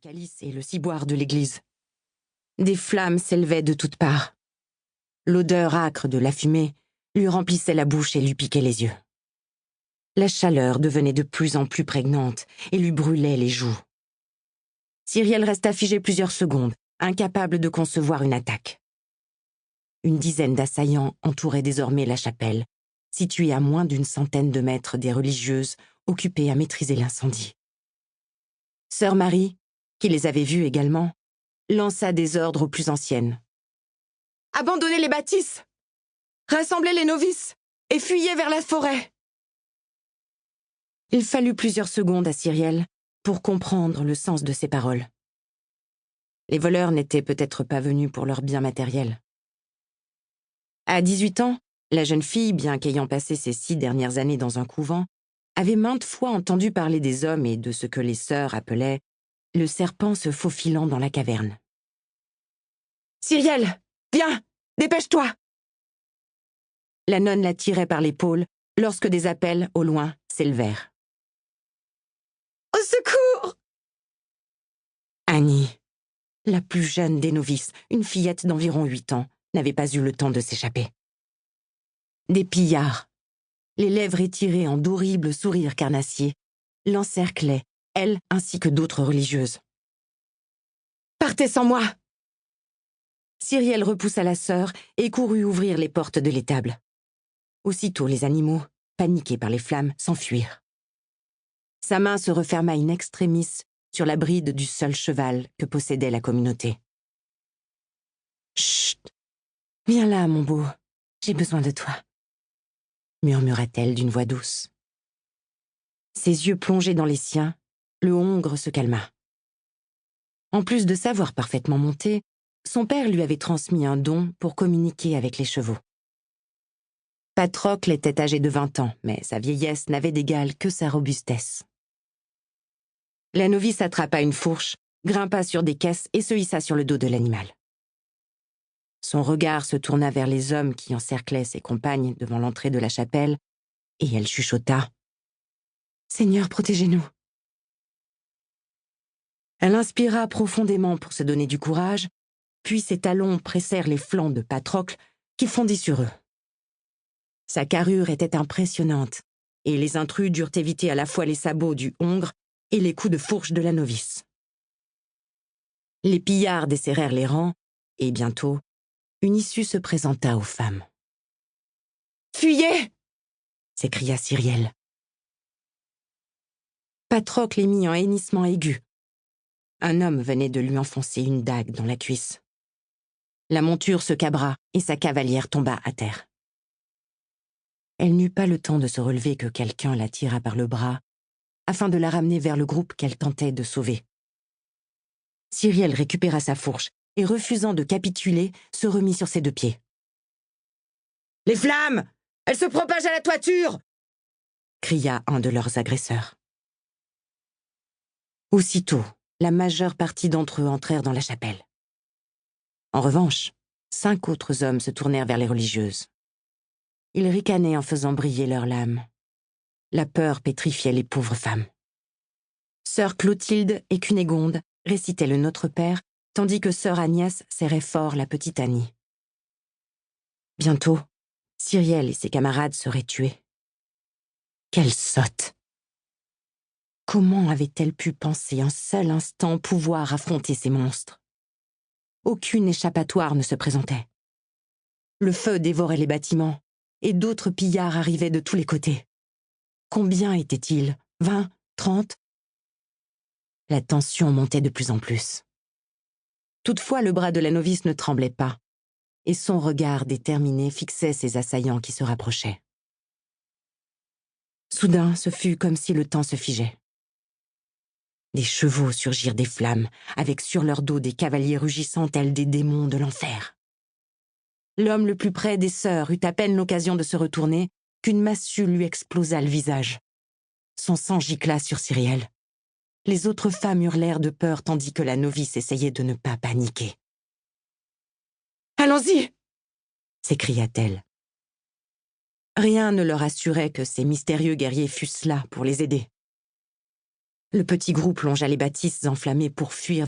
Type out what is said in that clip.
calice et le ciboire de l'église. Des flammes s'élevaient de toutes parts. L'odeur âcre de la fumée lui remplissait la bouche et lui piquait les yeux. La chaleur devenait de plus en plus prégnante et lui brûlait les joues. Cyrielle resta figée plusieurs secondes, incapable de concevoir une attaque. Une dizaine d'assaillants entouraient désormais la chapelle, située à moins d'une centaine de mètres des religieuses occupées à maîtriser l'incendie. Sœur Marie, qui les avait vus également, lança des ordres aux plus anciennes. « Abandonnez les bâtisses! Rassemblez les novices et fuyez vers la forêt !» Il fallut plusieurs secondes à Cyrielle pour comprendre le sens de ces paroles. Les voleurs n'étaient peut-être pas venus pour leurs biens matériels. À 18 ans, la jeune fille, bien qu'ayant passé ses 6 dernières années dans un couvent, avait maintes fois entendu parler des hommes et de ce que les sœurs appelaient le serpent se faufilant dans la caverne. « Cyrielle, viens, dépêche-toi !» La nonne la tirait par l'épaule lorsque des appels, au loin, s'élevèrent. « Au secours !» Annie, la plus jeune des novices, une fillette d'environ 8 ans, n'avait pas eu le temps de s'échapper. Des pillards, les lèvres étirées en d'horribles sourires carnassiers, l'encerclaient, elle ainsi que d'autres religieuses. « Partez sans moi !» Cyrielle repoussa la sœur et courut ouvrir les portes de l'étable. Aussitôt les animaux, paniqués par les flammes, s'enfuirent. Sa main se referma in extremis sur la bride du seul cheval que possédait la communauté. « Chut! Viens là, mon beau, j'ai besoin de toi », murmura-t-elle d'une voix douce. Ses yeux plongés dans les siens, le hongre se calma. En plus de savoir parfaitement monter, son père lui avait transmis un don pour communiquer avec les chevaux. Patrocle était âgé de 20 ans, mais sa vieillesse n'avait d'égal que sa robustesse. La novice attrapa une fourche, grimpa sur des caisses et se hissa sur le dos de l'animal. Son regard se tourna vers les hommes qui encerclaient ses compagnes devant l'entrée de la chapelle, et elle chuchota « Seigneur, protégez-nous !» Elle inspira profondément pour se donner du courage, puis ses talons pressèrent les flancs de Patrocle qui fondit sur eux. Sa carrure était impressionnante, et les intrus durent éviter à la fois les sabots du hongre et les coups de fourche de la novice. Les pillards desserrèrent les rangs, et bientôt, une issue se présenta aux femmes. « Fuyez !» s'écria Cyrielle. Patrocle émit un hennissement aigu. Un homme venait de lui enfoncer une dague dans la cuisse. La monture se cabra et sa cavalière tomba à terre. Elle n'eut pas le temps de se relever que quelqu'un la tira par le bras afin de la ramener vers le groupe qu'elle tentait de sauver. Cyrielle récupéra sa fourche et, refusant de capituler, se remit sur ses 2 pieds. « Les flammes! Elles se propagent à la toiture !» cria un de leurs agresseurs. Aussitôt, la majeure partie d'entre eux entrèrent dans la chapelle. En revanche, 5 autres hommes se tournèrent vers les religieuses. Ils ricanaient en faisant briller leurs lames. La peur pétrifiait les pauvres femmes. Sœur Clotilde et Cunégonde récitaient le Notre Père, tandis que sœur Agnès serrait fort la petite Annie. Bientôt, Cyrielle et ses camarades seraient tués. Quelle sotte! Comment avait-elle pu penser un seul instant pouvoir affronter ces monstres? Aucune échappatoire ne se présentait. Le feu dévorait les bâtiments, et d'autres pillards arrivaient de tous les côtés. Combien étaient-ils? 20? 30? La tension montait de plus en plus. Toutefois, le bras de la novice ne tremblait pas, et son regard déterminé fixait ses assaillants qui se rapprochaient. Soudain, ce fut comme si le temps se figeait. Des chevaux surgirent des flammes, avec sur leur dos des cavaliers rugissant tels des démons de l'enfer. L'homme le plus près des sœurs eut à peine l'occasion de se retourner qu'une massue lui explosa le visage. Son sang gicla sur Cyrielle. Les autres femmes hurlèrent de peur tandis que la novice essayait de ne pas paniquer. « Allons-y !» s'écria-t-elle. Rien ne leur assurait que ces mystérieux guerriers fussent là pour les aider. Le petit groupe longea les bâtisses enflammées pour fuir